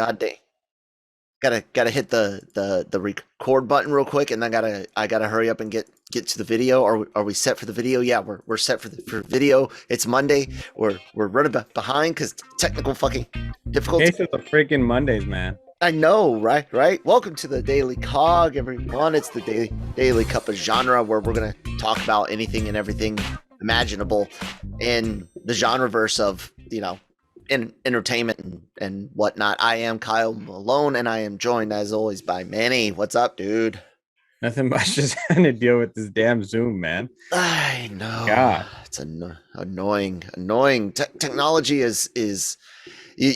God dang. Gotta hit the record button real quick, and then I gotta hurry up and get to the video. Are we set for the video? Yeah, we're set for video. It's Monday. We're running behind because technical fucking difficulty. Case of the freaking Mondays, man. I know, right? Right. Welcome to the Daily COG, everyone. It's the daily cup of genre where we're gonna talk about anything and everything imaginable in the genreverse of in entertainment and whatnot. I am Kyle Malone, and I am joined as always by Manny. What's up, dude? Nothing much, just having to deal with this damn Zoom, man. I know God. it's annoying. Technology is. You,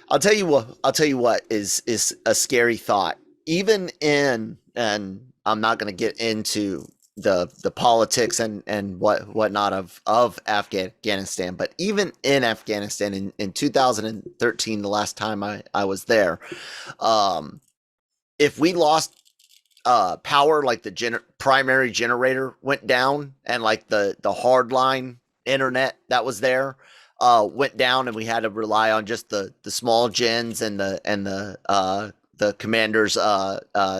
I'll tell you what. I'll tell you what is a scary thought. Even in, and I'm not going to get into the politics and whatnot of Afghanistan, but even in Afghanistan in 2013, the last time I was there, if we lost power, like the primary generator went down, and like the hardline internet that was there went down, and we had to rely on just the small gens and the commander's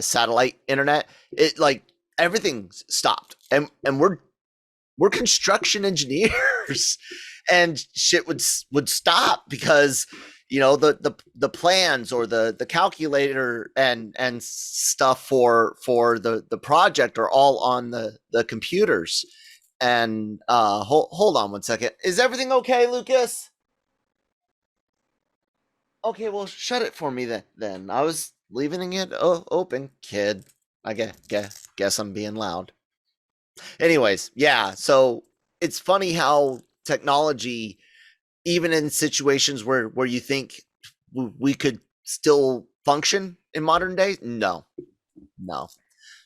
satellite internet. It like everything stopped, and we're construction engineers, and shit would stop because the plans or the calculator and stuff for the project are all on the computers. And hold on one second. Is everything okay, Lucas? Okay, well, shut it for me then. I was leaving it open, kid. I guess I'm being loud. Anyways, yeah, so it's funny how technology, even in situations where you think we could still function in modern day, no.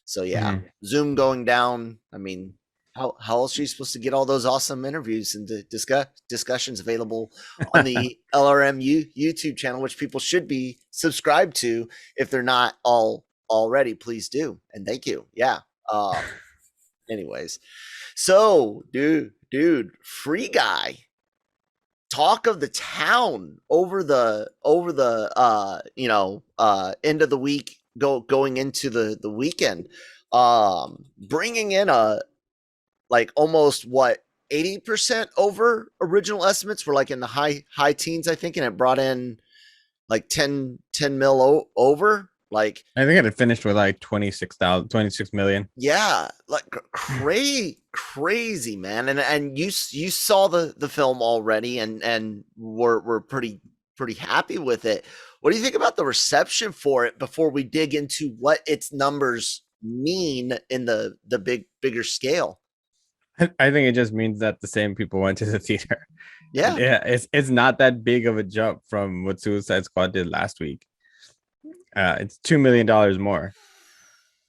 So yeah, Mhm. Zoom going down. I mean, how else are you supposed to get all those awesome interviews and discussions available on the LRM YouTube channel, which people should be subscribed to if they're not already? Please do, and thank you. Yeah. Anyways, so dude, Free Guy, talk of the town over the end of the week, going into the weekend, bringing in a like almost what 80% over original estimates. Were like in the high teens, I think, and it brought in like 10 mil over, like. I think it had finished with like 26 million. Yeah, like crazy, man. And you saw the film already, and we're pretty happy with it. What do you think about the reception for it before we dig into what its numbers mean in the bigger scale? I think it just means that the same people went to the theater. Yeah. Yeah, it's not that big of a jump from what Suicide Squad did last week. It's $2 million more.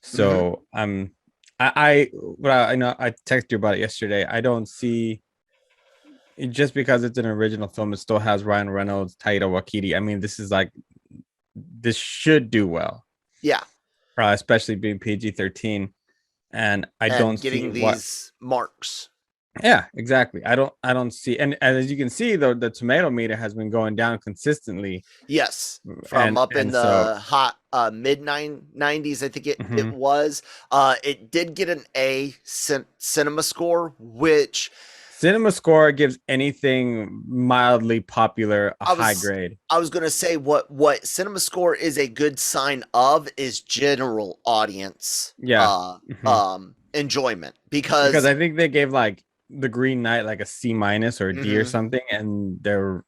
Hmm. So I know I texted you about it yesterday. I don't see just because it's an original film, it still has Ryan Reynolds, Taika Waititi. I mean, this should do well, Yeah, especially being PG-13. And I don't and see getting what. these marks. Yeah, exactly. I don't see, and as you can see, though, the tomato meter has been going down consistently, Yes, from and up in and so the hot mid 90s, I think it mhm. was. It did get an A cinema score, which Cinema Score gives anything mildly popular a I high was grade. I was gonna say what cinema score is a good sign of is general audience Yeah. Mhm. enjoyment, Because because I think they gave like the Green Knight like a C minus or a D or mhm. something, and they're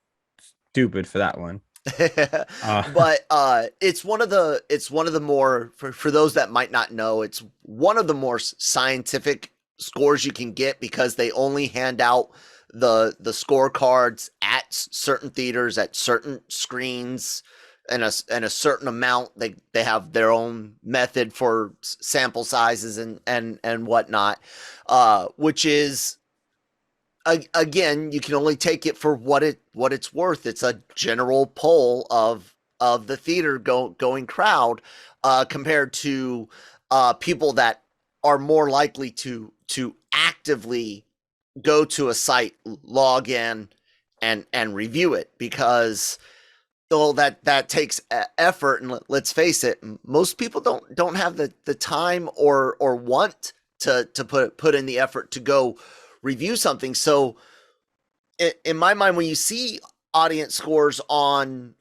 stupid for that one. Uh, But it's one of the more, for those that might not know, it's one of the more scientific scores you can get, because they only hand out the scorecards at certain theaters, at certain screens, and a certain amount. They have their own method for sample sizes and whatnot, which is, again, you can only take it for what it's worth. It's a general poll of the theater going crowd, compared to people that are more likely to actively go to a site, log in, and review it, because though that takes effort, and let's face it, most people don't have the time or want to put in the effort to go review something. So in my mind, when you see audience scores on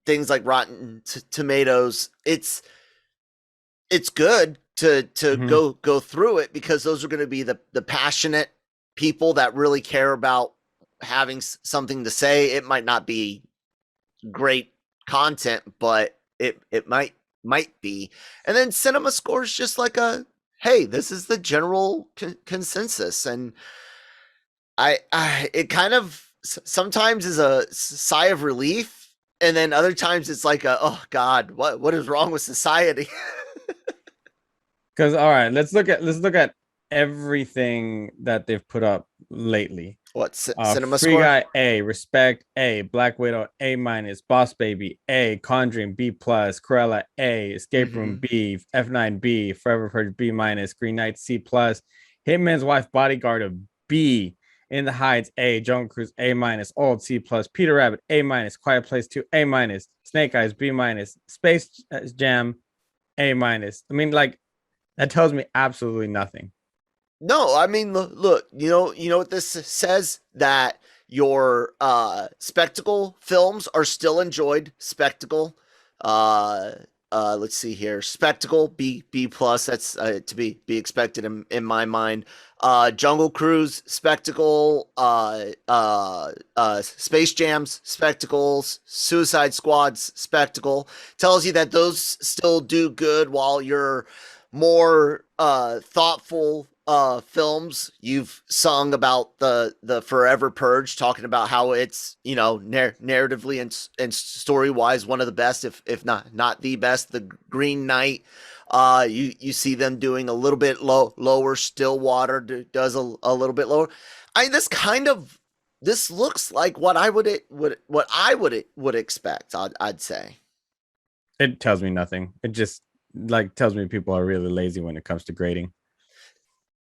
things like Rotten Tomatoes, it's good to Mhm. go through it, because those are going to be the passionate people that really care about having something to say. It might not be great content, but it might be. And then cinema scores just like a, hey, this is the general consensus. And I it kind of sometimes is a sigh of relief, and then other times it's like a, oh god, what is wrong with society? Because all right, let's look at everything that they've put up lately. What cinema Free score? Guy A, Respect A, Black Widow A minus, Boss Baby A, Conjuring B plus, Cruella A, Escape Room Mm-hmm. B, F9 B, Forever Purge B minus, Green Knight C plus, Hitman's Wife Bodyguard a B, In the Heights A, Jungle Cruise A minus, Old C plus, Peter Rabbit A minus, Quiet Place 2 A minus, Snake Eyes B minus, Space Jam A minus. I mean, like that tells me absolutely nothing. No, I mean, look, you know what this says, that your spectacle films are still enjoyed. Spectacle, uh, let's see here, spectacle B plus. That's to be expected in my mind. Jungle Cruise, spectacle. Space Jams, spectacles. Suicide Squad's spectacle tells you that those still do good, while your more thoughtful films, you've sung about the Forever Purge, talking about how it's, narratively and story wise one of the best, if not the best. The Green Knight, you see them doing a little bit lower. Stillwater does a little bit lower. This looks like what I would expect. I'd say. It tells me nothing. It just like tells me people are really lazy when it comes to grading.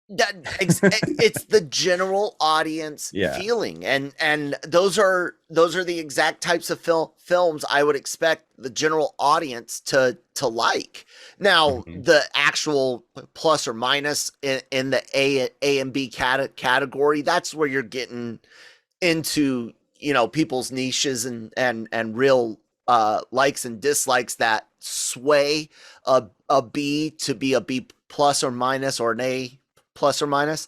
That it's the general audience Yeah. feeling, and those are the exact types of films I would expect the general audience to like. Now, Mhm. the actual plus or minus in the A and B category, that's where you're getting into, people's niches and real likes and dislikes that sway a B to be a B plus or minus, or an A plus or minus.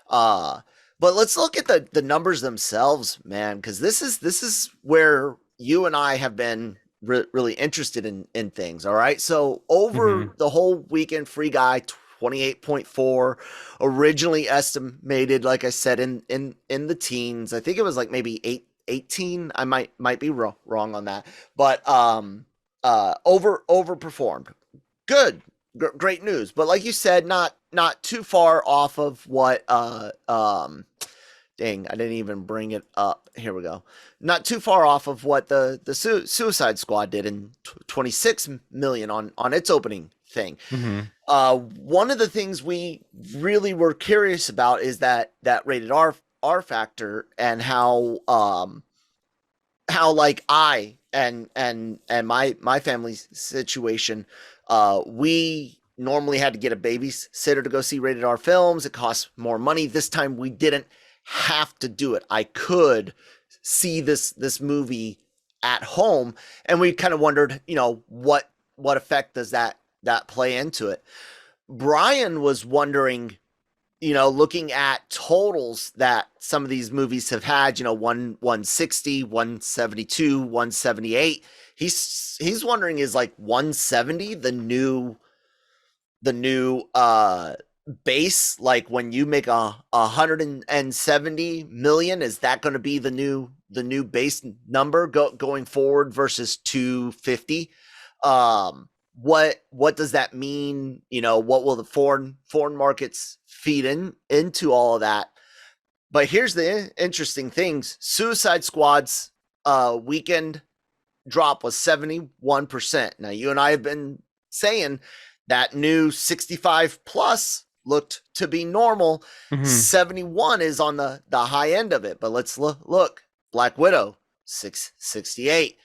Uh, but let's look at the numbers themselves, man, because this is where you and I have been really interested in things. All right, so over Mhm. the whole weekend, Free Guy 28.4, originally estimated, like I said, in the teens. I think it was like maybe 18. I might be wrong on that, but overperformed. Good, great news. But like you said, not too far off of what dang, I didn't even bring it up. Here we go. Not too far off of what the Suicide Squad did in 26 million on its opening thing. Mhm. One of the things we really were curious about is that rated R factor, and how like I and my family's situation, we normally had to get a babysitter to go see rated R films. It costs more money. This time we didn't have to do it. I could see this movie at home, and we kind of wondered, what effect does that play into it. Brian was wondering, looking at totals that some of these movies have had, 160, 172, 178. He's wondering, is like 170 the new base? Like when you make a 170 million, is that going to be the new base number going forward versus 250? What does that mean? What will the foreign markets feed into all of that? But here's the interesting things: Suicide Squad's weekend drop was 71%. Now, you and I have been saying that new 65 plus looked to be normal. Mhm. 71 is on the high end of it. But let's look. Black Widow, 668.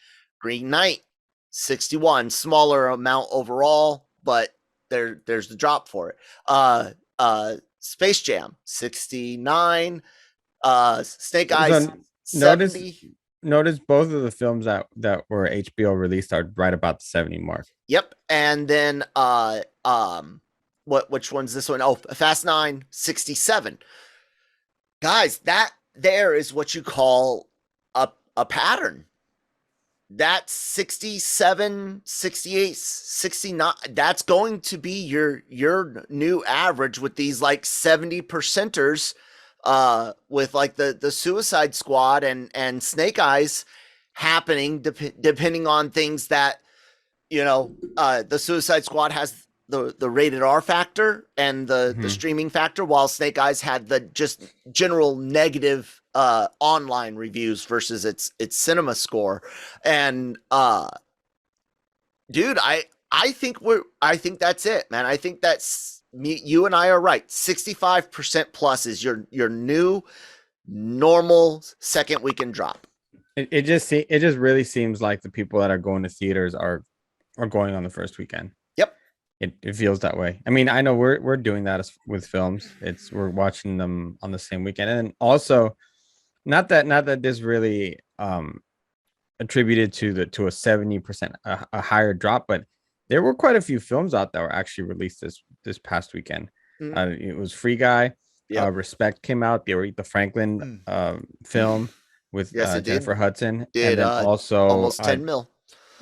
Green Knight, 61, smaller amount overall, but there's the drop for it. Space Jam, 69. Snake Eyes, So notice 70. notice both of the films that were HBO released are right about the 70 mark. Yep. And then which one's this one? Oh, Fast 9, 67. Guys, that there is what you call a pattern. That's 67, 68, 69. That's going to be your new average with these like 70 percenters with like the Suicide Squad and Snake Eyes happening depending on things that the Suicide Squad has the rated R factor and the streaming factor, while Snake Eyes had the just general negative online reviews versus its cinema score. And dude, I think that's it, man. I think that's me. You and I are right. 65% plus is your new normal second weekend drop. It just really seems like the people that are going to theaters are going on the first weekend. Yep. It feels that way. I mean, I know we're doing that with films. We're watching them on the same weekend. And also not that this really attributed to a 70% a higher drop, but there were quite a few films out that were actually released this past weekend. It was Free Guy. Yep. Respect came out, the Aretha Franklin film with Jennifer Hudson. And then also almost 10 mil.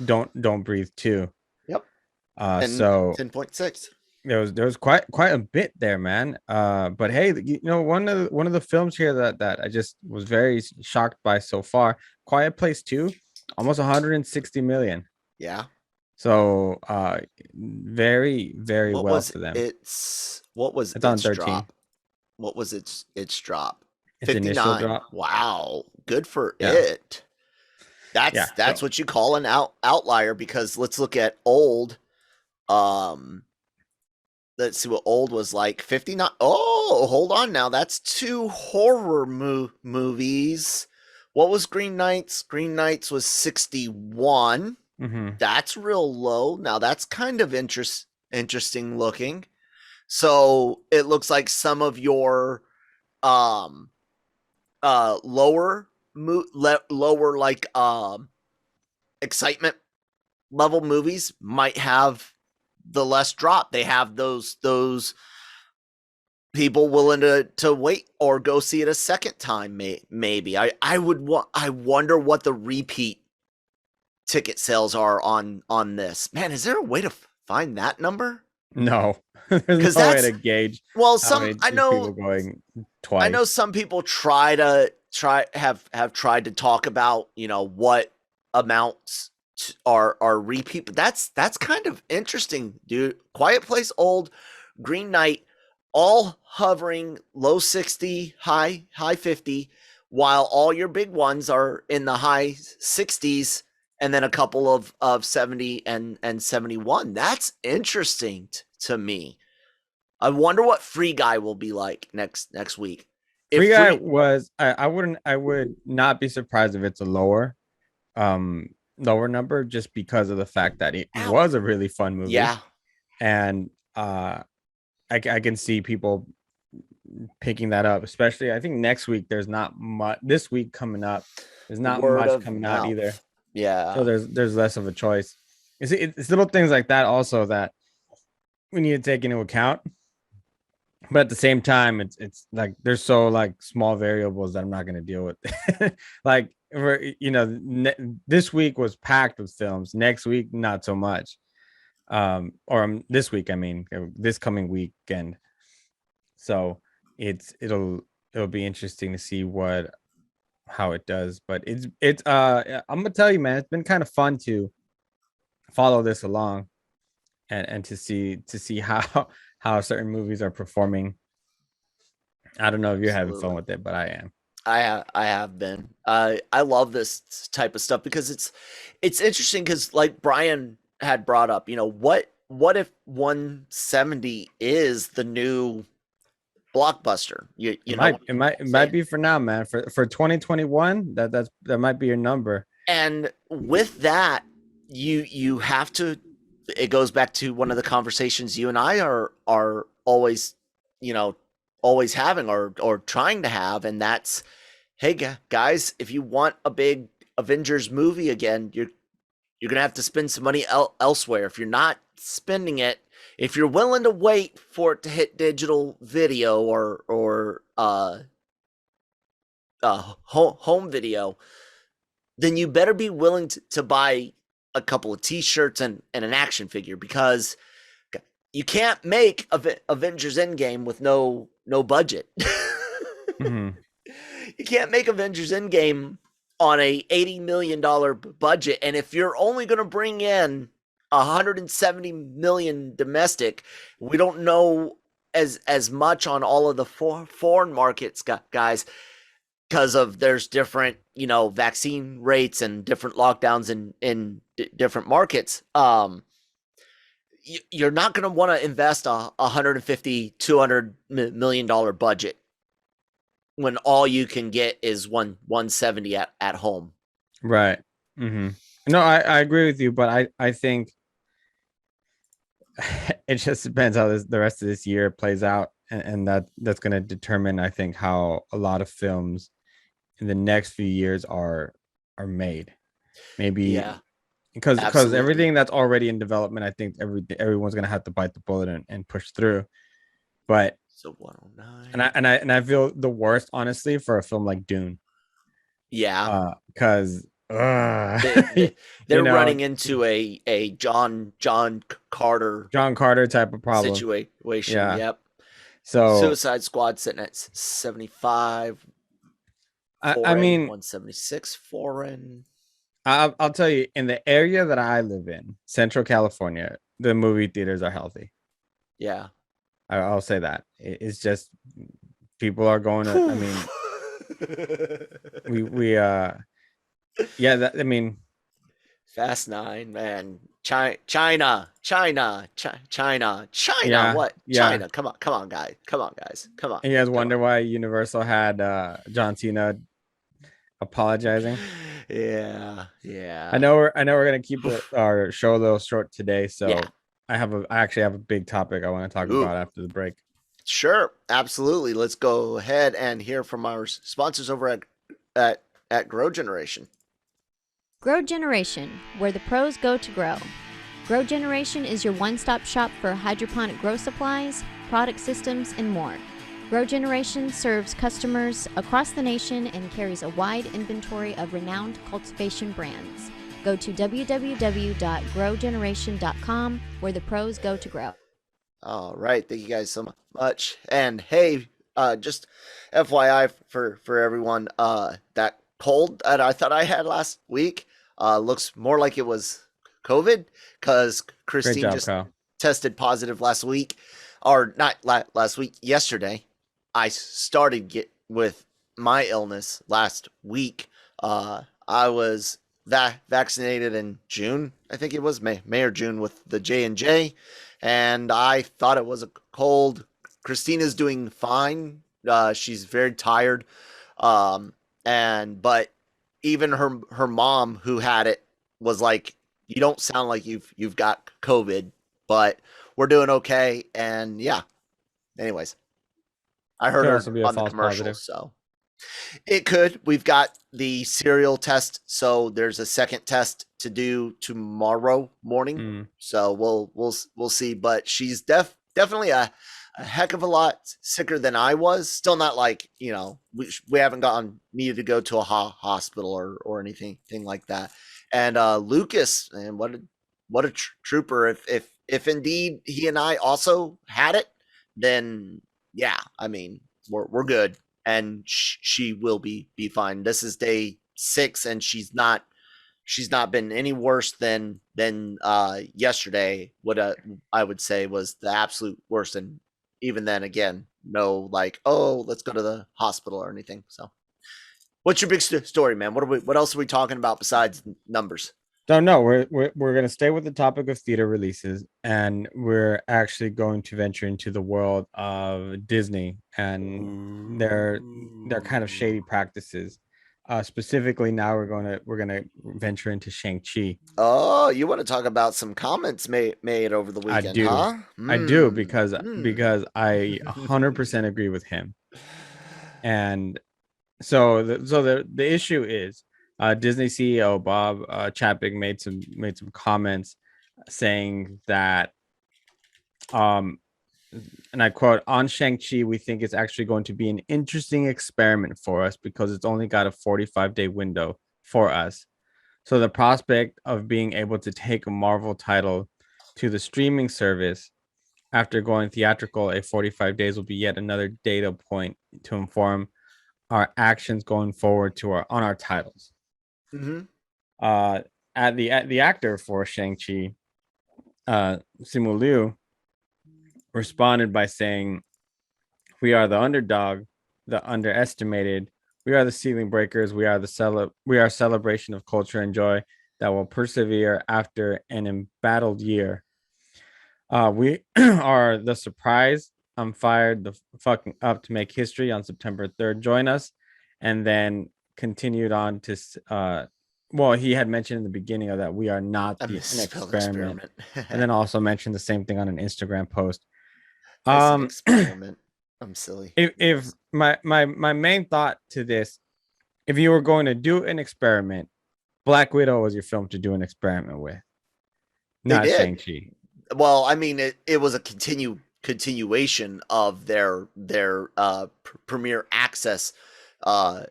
Don't Breathe 2. Yep. So 10.6. There was quite a bit there, man. But hey, one of the films here that I just was very shocked by so far, Quiet Place 2, almost 160 million. Yeah. So very, very well for them. What was it's on 13. Drop? What was its drop? Its 59. Drop. Wow, good for it. That's what you call an outlier, because let's look at Old. Let's see what Old was like. 59. Oh, hold on now. That's 2 horror movies. What was Green Knights? Green Knights was 61. That's real low. Now that's kind of interesting looking. So it looks like some of your lower like excitement level movies might have the less drop. They have those people willing to wait or go see it a second time. Maybe I wonder what the repeat ticket sales are on this. Man, is there a way to find that number? No, there's no way to gauge. Well, I know people going twice. I know some people have tried to talk about what amounts are repeat, but that's kind of interesting, dude. Quiet Place, Old, Green Knight, all hovering low 60, high 50, while all your big ones are in the high 60s, and then a couple of 70 and 71. That's interesting to me. I wonder what Free Guy will be like next week. Free Guy was I would not be surprised if it's a lower number, just because of the fact that it was a really fun movie. Yeah. And I can see people picking that up, especially I think next week there's not much. This week coming up, there's not much coming out either. Yeah. So there's less of a choice. It's little things like that also that we need to take into account. But at the same time, it's like there's so like small variables that I'm not going to deal with. Like this week was packed with films. Next week, not so much. Or this week, I mean, this coming weekend. So it'll be interesting to see how it does. But I'm gonna tell you, man, it's been kind of fun to follow this along and to see how certain movies are performing. I don't know if you're having fun with it, but I am. I have been. I love this type of stuff because it's interesting, because like Brian had brought up, what if 170 is the new blockbuster? It might be for now, man. For 2021, that might be your number. And with that, you have to. It goes back to one of the conversations you and I are always, you know, always having or trying to have, and that's, hey guys, if you want a big Avengers movie again, you're gonna have to spend some money elsewhere. If you're not spending it, if you're willing to wait for it to hit digital video or home video, then you better be willing to buy a couple of T-shirts and an action figure, because you can't make Avengers Endgame with no budget. Mm-hmm. You can't make Avengers Endgame on a $80 million budget, and if you're only going to bring in 170 million domestic, we don't know as much on all of the foreign markets, guys, because of there's different, vaccine rates and different lockdowns in different markets. You're not going to want to invest a 150 $200 million budget when all you can get is 170 at home. Right. Mm-hmm. No, I agree with you, but I think it just depends how the rest of this year plays out, and that's going to determine, I think, how a lot of films in the next few years are made. Maybe Yeah, because absolutely. everything that's already in development, I think everyone's going to have to bite the bullet and push through. But So 109. and I feel the worst, honestly, for a film like Dune. Yeah. Because They, you are know, running into a John Carter John Carter type of problem. situation. Yeah. Yep. So Suicide Squad sitting at 75. I Foreign mean, 176. Foreign. I'll tell you, in the area that I live in, Central California, the movie theaters are healthy. Yeah. I'll say that. It's just people are going to. I mean, we yeah. I mean, Fast Nine, man. China. yeah, What? yeah. China. Come on, guys. Come on, guys. Come on. And you guys Come on. wonder why Universal had John Cena apologizing. Yeah. I know we're gonna keep our show a little short today, Yeah. so I actually have a big topic I want to talk Ooh. about after the break. Sure. Absolutely. Let's go ahead and hear from our sponsors over at Grow Generation. Grow Generation, where the pros go to grow. Grow Generation is your one-stop shop for hydroponic grow supplies, product systems, and more. Grow Generation serves customers across the nation and carries a wide inventory of renowned cultivation brands. Go to www.growgeneration.com, where the pros go to grow. All right. Thank you guys so much. And hey, just FYI for everyone, that cold that I thought I had last week looks more like it was COVID, because Great Christine job, just Kyle. tested positive last week, or not last week, yesterday. I started with my illness last week. I was vaccinated in June, I think it was May or June, with the J&J, and I thought it was a cold. Christina's doing fine. She's very tired, but even her mom, who had it, was like, "You don't sound like you've got COVID, but we're doing okay." And yeah, anyways, I heard Could her also be a on the false commercial, positive. so it could. We've got the serial test, so there's a second test to do tomorrow morning. Mm. So we'll see. But she's definitely a heck of a lot sicker than I was. Still not like, we haven't needed to go to a hospital or anything like that. And Lucas, and what a trooper. If indeed he and I also had it, then yeah, I mean, we're good, and she will be fine. This is day 6, and she's not been any worse than yesterday. What I would say was the absolute worst, and even then, again, no, like, oh, let's go to the hospital or anything. So, what's your big story, man? What else are we talking about besides numbers? No, we're gonna stay with the topic of theater releases, and we're actually going to venture into the world of Disney and their kind of shady practices. specifically now we're gonna venture into Shang-Chi. Oh, you want to talk about some comments made over the weekend, huh? I do Hmm. because I 100% agree with him. And so the issue is Disney CEO Bob Chapek made some comments saying that and I quote, on Shang-Chi, we think it's actually going to be an interesting experiment for us because it's only got a 45-day window for us. So the prospect of being able to take a Marvel title to the streaming service after going theatrical at 45 days will be yet another data point to inform our actions going forward on our titles. Mm-hmm. At the actor for Shang-Chi, Simu Liu, responded by saying, "We are the underdog, the underestimated. We are the ceiling breakers. We are celebration of culture and joy that will persevere after an embattled year. We are the surprise. I'm fired the fucking up to make history on September 3rd. Join us." And then continued on to well, he had mentioned in the beginning of that we are not I an misspelled experiment. experiment. And then also mentioned the same thing on an Instagram post. I said experiment. I'm silly. If my main thought to this, if you were going to do an experiment, Black Widow was your film to do an experiment with, They not did. Shang-Chi. Well, I mean, it was a continuation of their premiere access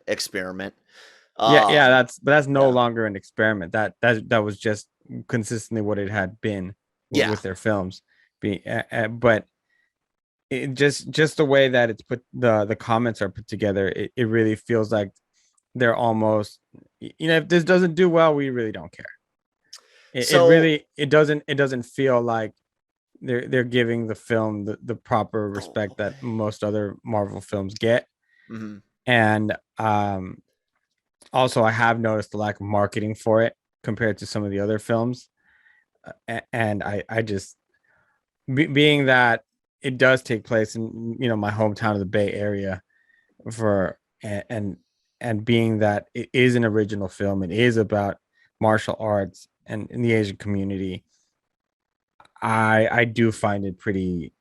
experiment. Yeah, that's no Yeah. longer an experiment. That was just consistently what it had been Yeah. with their films. But it just the way that it's put, the comments are put together, it really feels like they're almost, if this doesn't do well, we really don't care. It So really it doesn't feel like they're giving the film the proper respect that most other Marvel films get. mhm. And also I have noticed the lack of marketing for it compared to some of the other films. And I just being that it does take place in my hometown of the Bay Area, for and being that it is an original film, it is about martial arts and in the Asian community. I do find it pretty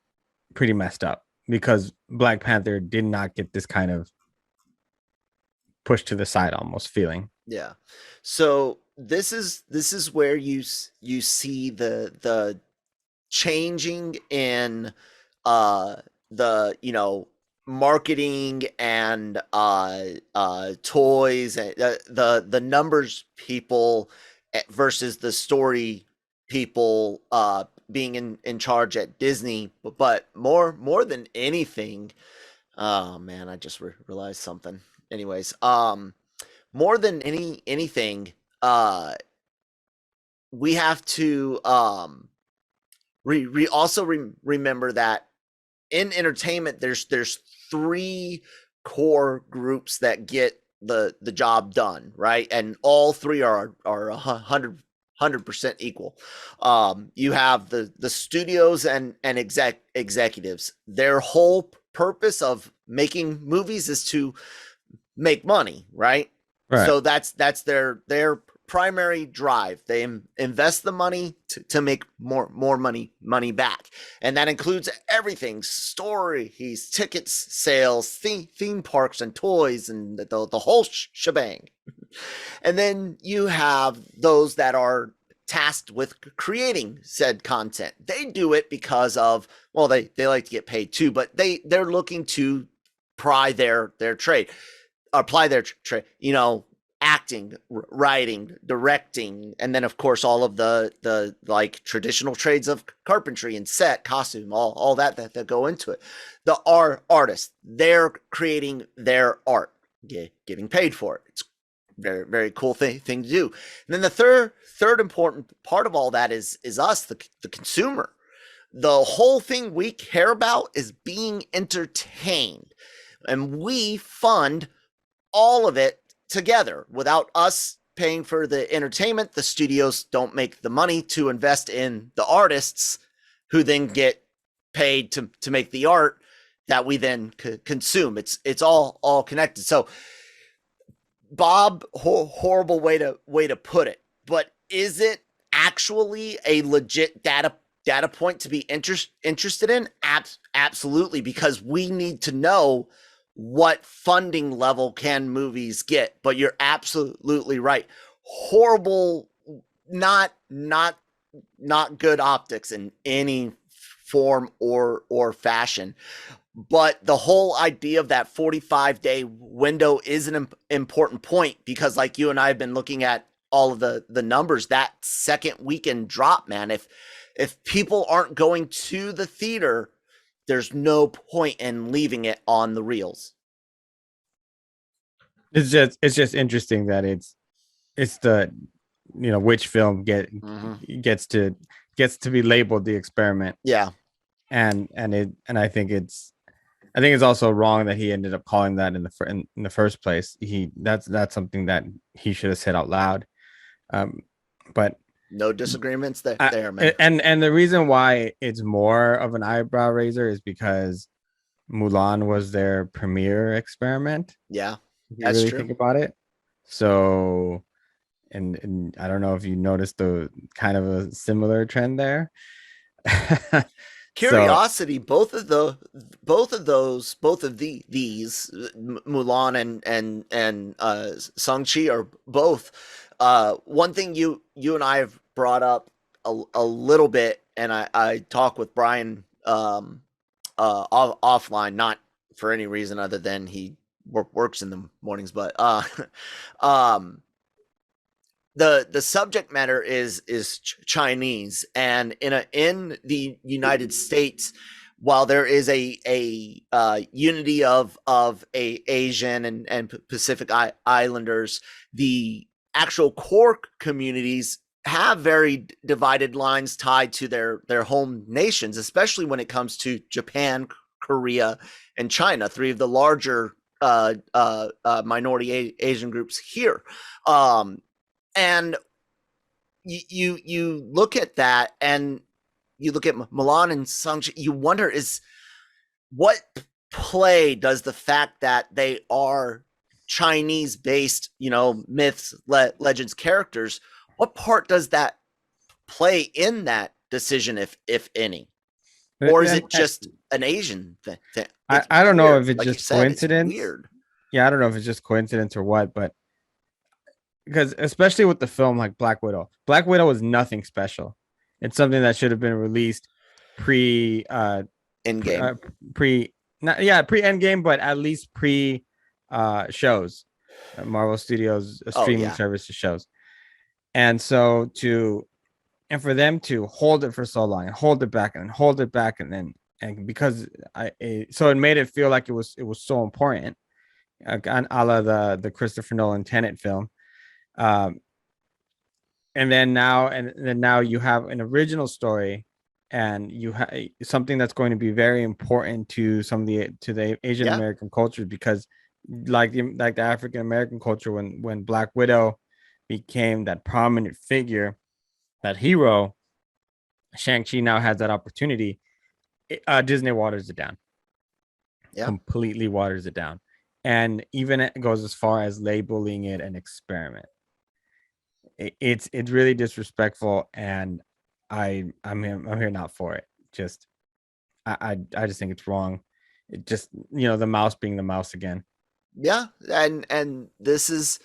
messed up because Black Panther did not get this kind of pushed to the side almost feeling. Yeah. So this is where you see the changing in uh the marketing and toys and the numbers people versus the story people being in charge at Disney. But more than anything, oh man, I just realized something. Anyways, more than anything, we have to also remember that in entertainment there's three core groups that get the job done, right? And all three are 100% equal. You have the studios and executives. Their whole purpose of making movies is to make money, right? Right. So that's their primary drive. They invest the money to make more money back, and that includes everything: stories, tickets, sales, theme parks, and toys, and the whole shebang. And then you have those that are tasked with creating said content. They do it because of, well, they like to get paid too, but they're looking to pry their trade, apply their trade, acting, writing, directing, and then of course all of the like traditional trades of carpentry and set, costume, all that go into it. The artists, they're creating their art, getting paid for it. It's very, very cool thing to do. And then the third important part of all that is us, the consumer. The whole thing we care about is being entertained, and we fund all of it together. Without us paying for the entertainment, the studios don't make the money to invest in the artists, who then get paid to make the art that we then consume. It's all connected. So Bob, horrible way to put it, but is it actually a legit data point to be interested in? Absolutely, because we need to know what funding level can movies get. But you're absolutely right. Horrible, not good optics in any form or fashion. But the whole idea of that 45-day window is an important point, because like you and I have been looking at all of the numbers, that second weekend drop, man, if people aren't going to the theater, there's no point in leaving it on the reels. It's just interesting that it's the, you know, which film gets to be labeled the experiment. Yeah. And I think it's also wrong that he ended up calling that in the first place. That's something that he should have said out loud. But no disagreements there, man. And the reason why it's more of an eyebrow raiser is because Mulan was their premiere experiment. Yeah, if you really think about it. So, and I don't know if you noticed the kind of a similar trend there. Curiosity, both of these Mulan and Shang-Chi are both one thing you and I have brought up a little bit, and I talk with Brian offline, not for any reason other than he works in the mornings, but the subject matter is Chinese, and in the United States, while there is a unity of Asian and Pacific Islanders, the actual core communities have very divided lines tied to their home nations, especially when it comes to Japan, Korea, and China, three of the larger minority Asian groups here. And you look at that, and you look at Mulan and Shang-Chi, you wonder, is what play does the fact that they are Chinese based, myths, legends, characters, what part does that play in that decision, if any? Or is it just an Asian thing? I don't know if it's like just said, coincidence. It's weird. Yeah, I don't know if it's just coincidence or what, but because especially with the film like Black Widow was nothing special. It's something that should have been released pre Endgame. Pre Endgame, but at least pre shows, Marvel Studios streaming services shows. And so for them to hold it for so long and hold it back and then because so it made it feel like it was so important, a la the Christopher Nolan Tenet film. And then now you have an original story, and you have something that's going to be very important to the Asian American culture, because like the African American culture, when Black Widow became that prominent figure, that hero, Shang-Chi now has that opportunity. Disney waters it down. Yeah. Completely waters it down. And even it goes as far as labeling it an experiment. It's really disrespectful, and I'm here not for it. Just I just think it's wrong. It just, the mouse being the mouse again. Yeah, and this is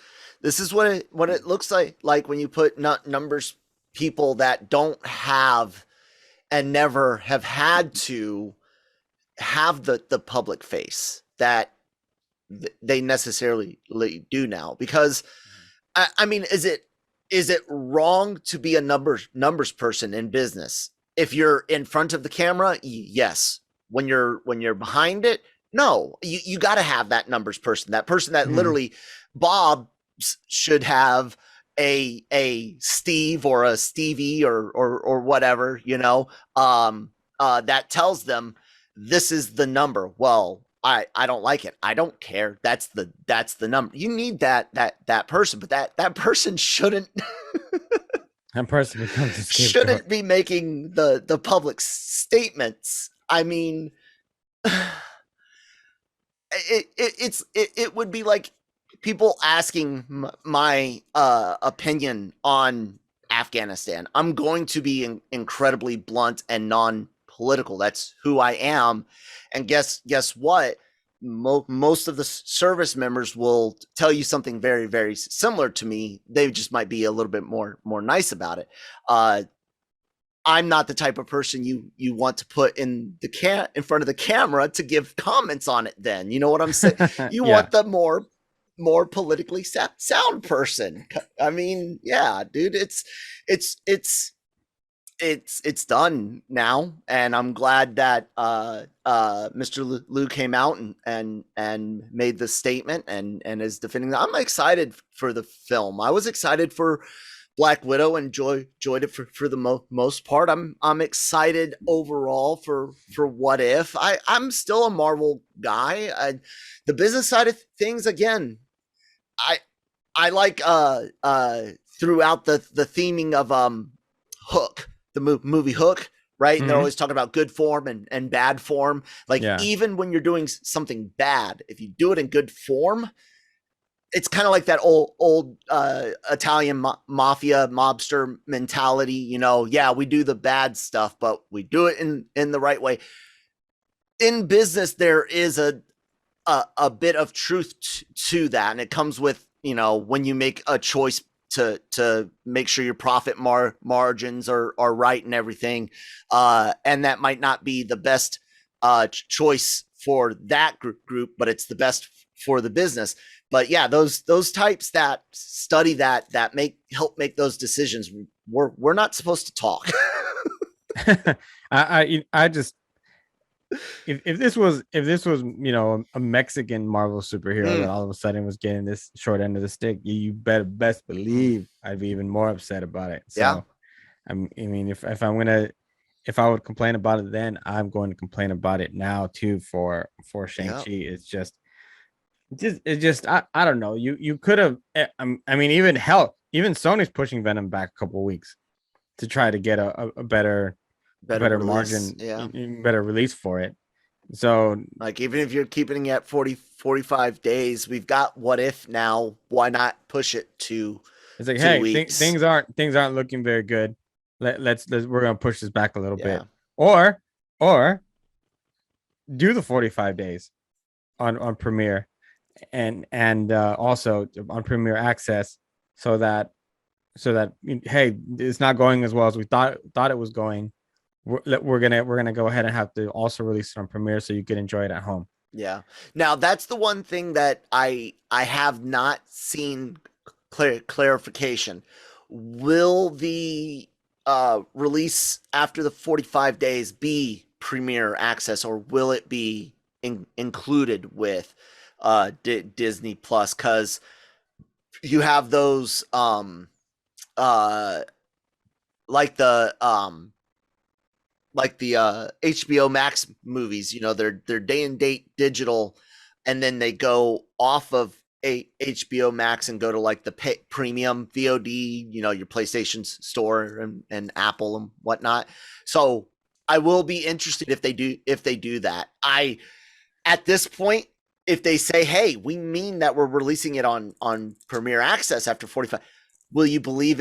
what it looks like when you put numbers, people that don't have and never have had to have the public face that they necessarily do now. Because I mean, is it wrong to be a numbers person in business? If you're in front of the camera, yes. When you're behind it, no. You got to have that numbers person, that person that literally Bob should have a Steve or a Stevie or whatever, that tells them this is the number. Well, I don't like it. I don't care. That's the number. You need that person, but that person shouldn't that person becomes a scapegoat. Shouldn't be making the public statements. I mean, it would be like people asking my opinion on Afghanistan, I'm going to be incredibly blunt and non-political. That's who I am. And guess what? Most of the service members will tell you something very, very similar to me. They just might be a little bit more nice about it. I'm not the type of person you want to put in front of the camera to give comments on it. Then you know what I'm saying. You want the more politically sound person. I mean, yeah, dude, it's done now, and I'm glad that Mr. Liu came out and made the statement and is defending that. I'm excited for the film. I was excited for Black Widow and enjoyed it for the most part. I'm excited overall for What If. I'm still a Marvel guy. The business side of things, again, I like throughout the theming of Hook, the movie Hook, right? And they're always talking about good form and bad form. Like even when you're doing something bad, if you do it in good form, it's kind of like that old Italian mafia mobster mentality. You know, yeah, we do the bad stuff, but we do it in the right way. In business, there is a bit of truth to that, and it comes with, you know, when you make a choice to make sure your profit margins are right and everything, and that might not be the best choice for that group, but it's the best for the business. But yeah, those types that study that help make those decisions, we're not supposed to talk. I just, if this was you know, a Mexican Marvel superhero that all of a sudden was getting this short end of the stick, you best believe I'd be even more upset about it. So Yeah. I mean, if I would complain about it then, I'm going to complain about it now too for Shang-Chi. It's just I don't know. You could have, I mean, even Sony's pushing Venom back a couple of weeks to try to get a better release, margin, better release for it. So like, even if you're keeping it at 45 days, we've got What If now. Why not push it to it's like, 2 hey, weeks? things aren't looking very good. Let's we're gonna push this back a little bit, or do the 45 days on Premiere and also on Premiere Access, so that hey, it's not going as well as we thought it was going. We're gonna go ahead and have to also release it on Premiere so you can enjoy it at home. Yeah. Now that's the one thing that I have not seen clarification. Will the release after the 45 days be Premiere Access, or will it be included with Disney Plus? Because you have those like the HBO Max movies, you know, they're day and date digital, and then they go off of HBO Max and go to like the premium VOD, you know, your PlayStation store and Apple and whatnot. So I will be interested if they do that. At this point, if they say, hey, we mean that we're releasing it on Premiere Access after 45, will you believe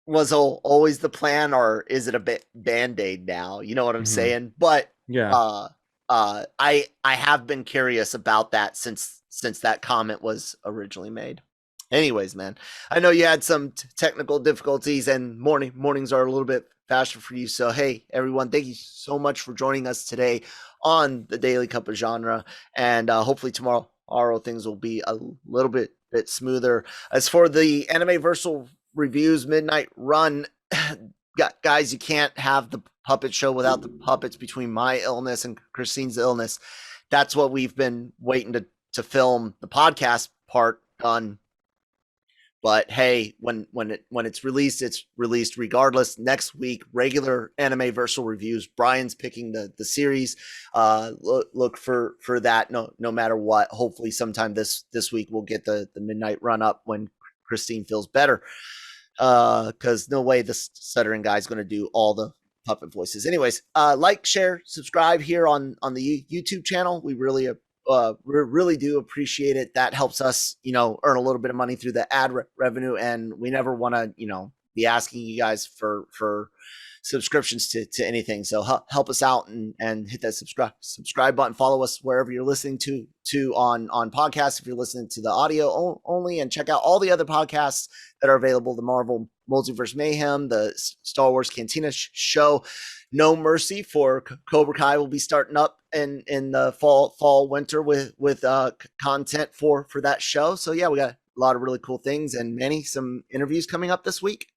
was always the plan, or is it a bit band-aid now? You know what I'm saying? But yeah, I have been curious about that since that comment was originally made. Anyways, man, I know you had some technical difficulties, and mornings are a little bit faster for you. So hey, everyone, thank you so much for joining us today on the Daily Cup of Genre, and hopefully tomorrow things will be a little bit smoother. As for the Animeversal reviews midnight run, guys, you can't have the puppet show without the puppets. Between my illness and Christine's illness, that's what we've been waiting to film the podcast part on. But hey, when it's released regardless. Next week, regular Animeversal reviews. Brian's picking the series. Look for that. No matter what. Hopefully, sometime this week we'll get the midnight run up when Christine feels better. Because no way this stuttering guy's going to do all the puppet voices. Anyways, like, share, subscribe here on the YouTube channel. We really really do appreciate it. That helps us, earn a little bit of money through the ad revenue, and we never want to, be asking you guys for subscriptions to anything. So help us out and hit that subscribe button. Follow us wherever you're listening to on podcasts. If you're listening to the audio only, and check out all the other podcasts that are available: the Marvel Multiverse Mayhem, the Star Wars Cantina show, No Mercy for Cobra Kai will be starting up in the fall winter with content for that show. So yeah, we got a lot of really cool things, and Manny, some interviews coming up this week.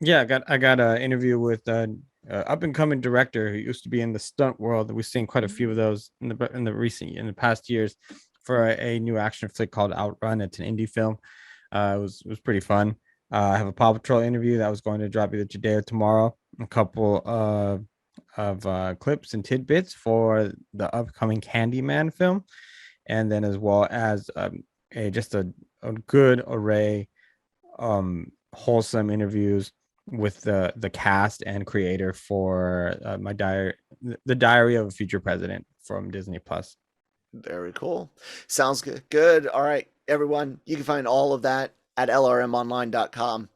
Yeah, I got an interview with up and coming director who used to be in the stunt world. We've seen quite a few of those in the past years for a new action flick called Outrun. It's an indie film. It was pretty fun. I have a Paw Patrol interview that was going to drop either today or tomorrow. A couple of clips and tidbits for the upcoming Candyman film, and then as well as just a good array wholesome interviews with the cast and creator for the Diary of a Future President from Disney Plus. Very cool. Sounds good. All right, everyone, you can find all of that at lrmonline.com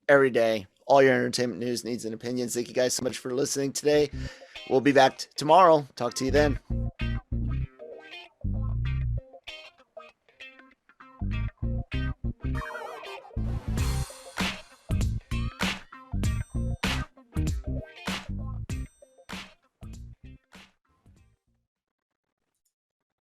every day. All your entertainment news, needs, and opinions. Thank you guys so much for listening today. We'll be back tomorrow. Talk to you then.